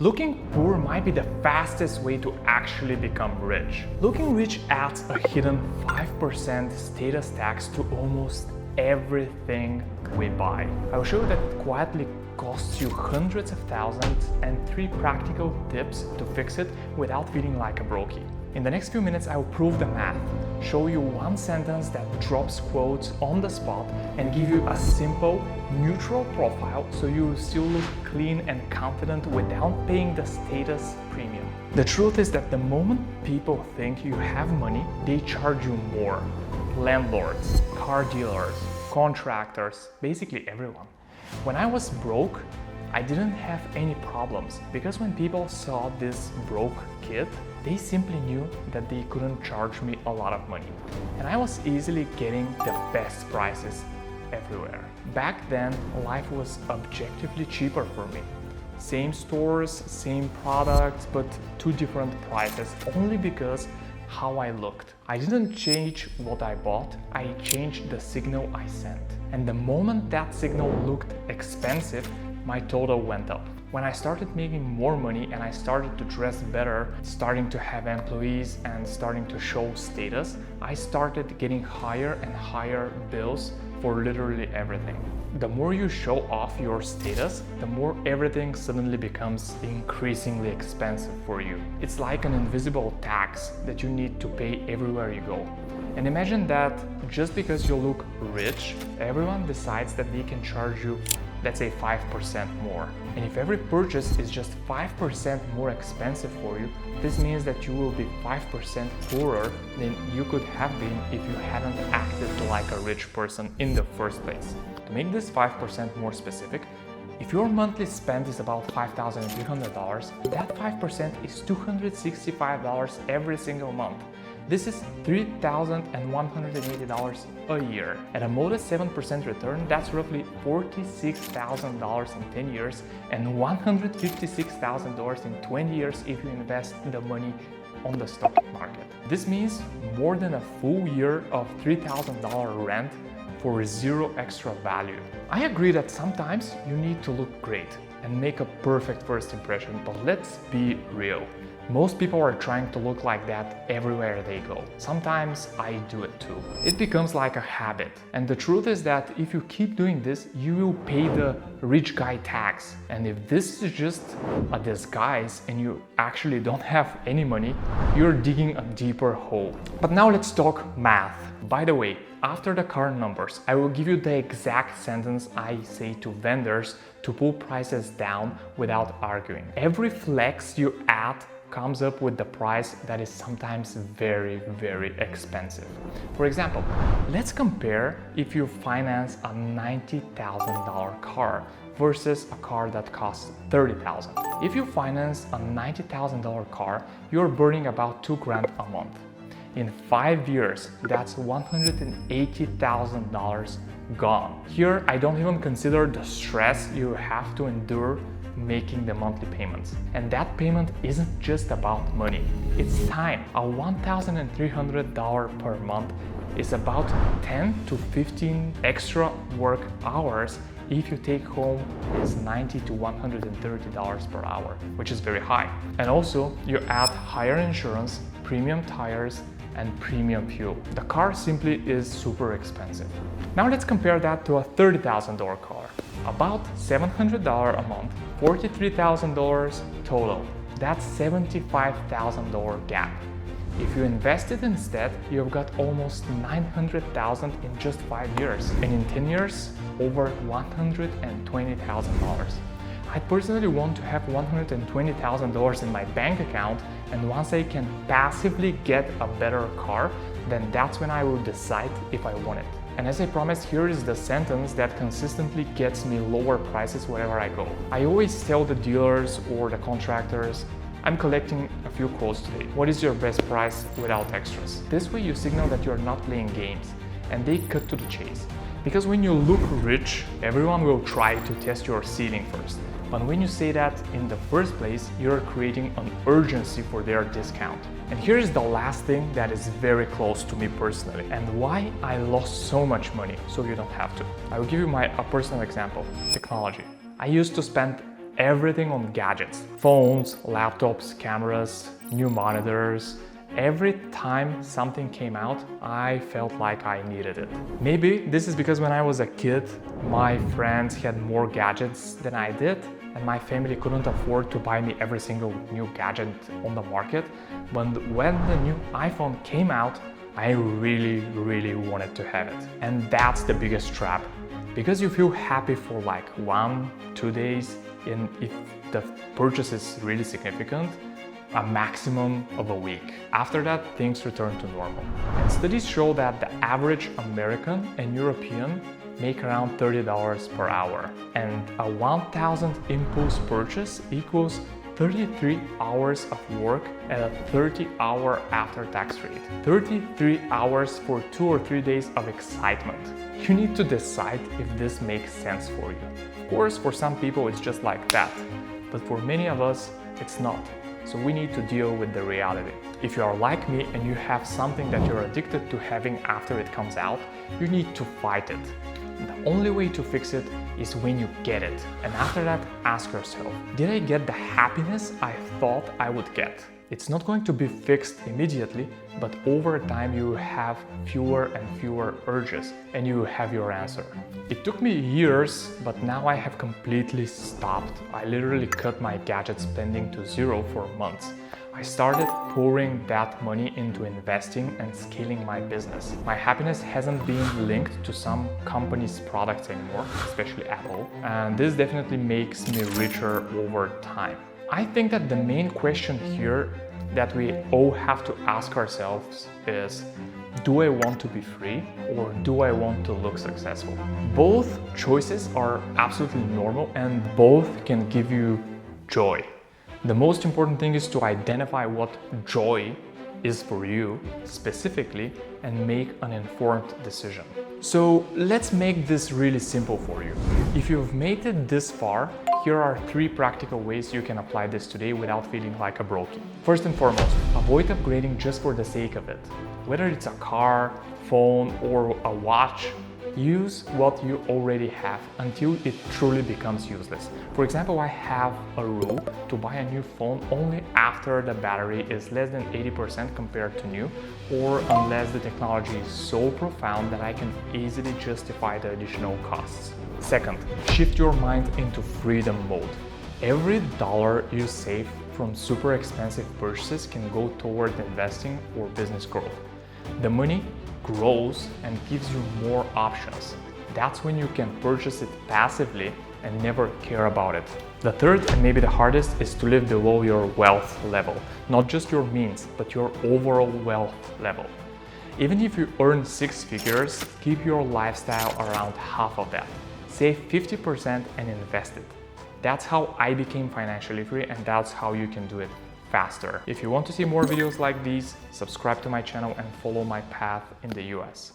Looking poor might be the fastest way to actually become rich. Looking rich adds a hidden 5% status tax to almost everything we buy. I will show you that it quietly costs you hundreds of thousands and 3 practical tips to fix it without feeling like a brokey. In the next few minutes, I will prove the math, show you one sentence that drops quotes on the spot, and give you a simple, neutral profile so you will still look clean and confident without paying the status premium. The truth is that the moment people think you have money, they charge you more. Landlords, car dealers, contractors, basically everyone. When I was broke, I didn't have any problems because when people saw this broke kid, they simply knew that they couldn't charge me a lot of money. And I was easily getting the best prices everywhere. Back then, life was objectively cheaper for me. Same stores, same products, but 2 different prices only because how I looked. I didn't change what I bought, I changed the signal I sent. And the moment that signal looked expensive, my total went up. When I started making more money and I started to dress better, starting to have employees and starting to show status, I started getting higher and higher bills for literally everything. The more you show off your status, the more everything suddenly becomes increasingly expensive for you. It's like an invisible tax that you need to pay everywhere you go. And imagine that just because you look rich, everyone decides that they can charge you, let's say 5% more. And if every purchase is just 5% more expensive for you, this means that you will be 5% poorer than you could have been if you hadn't acted like a rich person in the first place. To make this 5% more specific, if your monthly spend is about $5,300, that 5% is $265 every single month. This is $3,180 a year. At a modest 7% return, that's roughly $46,000 in 10 years and $156,000 in 20 years if you invest the money on the stock market. This means more than a full year of $3,000 rent for 0 extra value. I agree that sometimes you need to look great and make a perfect first impression, but let's be real. Most people are trying to look like that everywhere they go. Sometimes I do it too. It becomes like a habit. And the truth is that if you keep doing this, you will pay the rich guy tax. And if this is just a disguise and you actually don't have any money, you're digging a deeper hole. But now let's talk math. By the way, after the car numbers, I will give you the exact sentence I say to vendors to pull prices down without arguing. Every flex you add comes up with the price that is sometimes very, very expensive. For example, let's compare if you finance a $90,000 car versus a car that costs $30,000. If you finance a $90,000 car, you're burning about $2,000 a month. In 5 years, that's $180,000 gone. Here, I don't even consider the stress you have to endure making the monthly payments. And that payment isn't just about money, it's time. A $1,300 per month is about 10 to 15 extra work hours if you take home is $90 to $130 per hour, which is very high. And also, you add higher insurance, premium tires, and premium fuel. The car simply is super expensive. Now let's compare that to a $30,000 car. About $700 a month, $43,000 total. That's $75,000 gap. If you invest it instead, you've got almost $900,000 in just 5 years. And in 10 years, over $120,000. I personally want to have $120,000 in my bank account, and once I can passively get a better car, then that's when I will decide if I want it. And as I promised, here is the sentence that consistently gets me lower prices wherever I go. I always tell the dealers or the contractors, I'm collecting a few quotes today. What is your best price without extras? This way you signal that you're not playing games, and they cut to the chase. Because when you look rich, everyone will try to test your seating first. But when you say that in the first place, you're creating an urgency for their discount. And here's the last thing that is very close to me personally and why I lost so much money, so you don't have to. I will give you a personal example. Technology. I used to spend everything on gadgets. Phones, laptops, cameras, new monitors. Every time something came out, I felt like I needed it. Maybe this is because when I was a kid, my friends had more gadgets than I did, and my family couldn't afford to buy me every single new gadget on the market. But when the new iPhone came out, I really wanted to have it. And that's the biggest trap. Because you feel happy for like 1-2 days, and if the purchase is really significant, a maximum of a week. After that, things return to normal. And studies show that the average American and European make around $30 per hour. And a 1,000 impulse purchase equals 33 hours of work at a 30-hour after-tax rate. 33 hours for 2 or 3 days of excitement. You need to decide if this makes sense for you. Of course, for some people it's just like that, but for many of us, it's not. So we need to deal with the reality. If you are like me and you have something that you're addicted to having after it comes out, you need to fight it. The only way to fix it is when you get it. And after that, ask yourself, did I get the happiness I thought I would get? It's not going to be fixed immediately, but over time you have fewer and fewer urges and you have your answer. It took me years, but now I have completely stopped. I literally cut my gadget spending to zero for months. I started pouring that money into investing and scaling my business. My happiness hasn't been linked to some company's products anymore, especially Apple, and this definitely makes me richer over time. I think that the main question here that we all have to ask ourselves is, do I want to be free or do I want to look successful? Both choices are absolutely normal and both can give you joy. The most important thing is to identify what joy is for you specifically and make an informed decision. So let's make this really simple for you. If you've made it this far, here are 3 practical ways you can apply this today without feeling like a brokey. First and foremost, avoid upgrading just for the sake of it. Whether it's a car, phone, or a watch, use what you already have until it truly becomes useless. For example, I have a rule to buy a new phone only after the battery is less than 80% compared to new, or unless the technology is so profound that I can easily justify the additional costs. Second, shift your mind into freedom mode. Every dollar you save from super expensive purchases can go toward investing or business growth. The money grows and gives you more options. That's when you can purchase it passively and never care about it. The third, and maybe the hardest, is to live below your wealth level. Not just your means, but your overall wealth level. Even if you earn 6 figures, keep your lifestyle around half of that. Save 50% and invest it. That's how I became financially free, and that's how you can do it faster. If you want to see more videos like these, subscribe to my channel and follow my path in the US.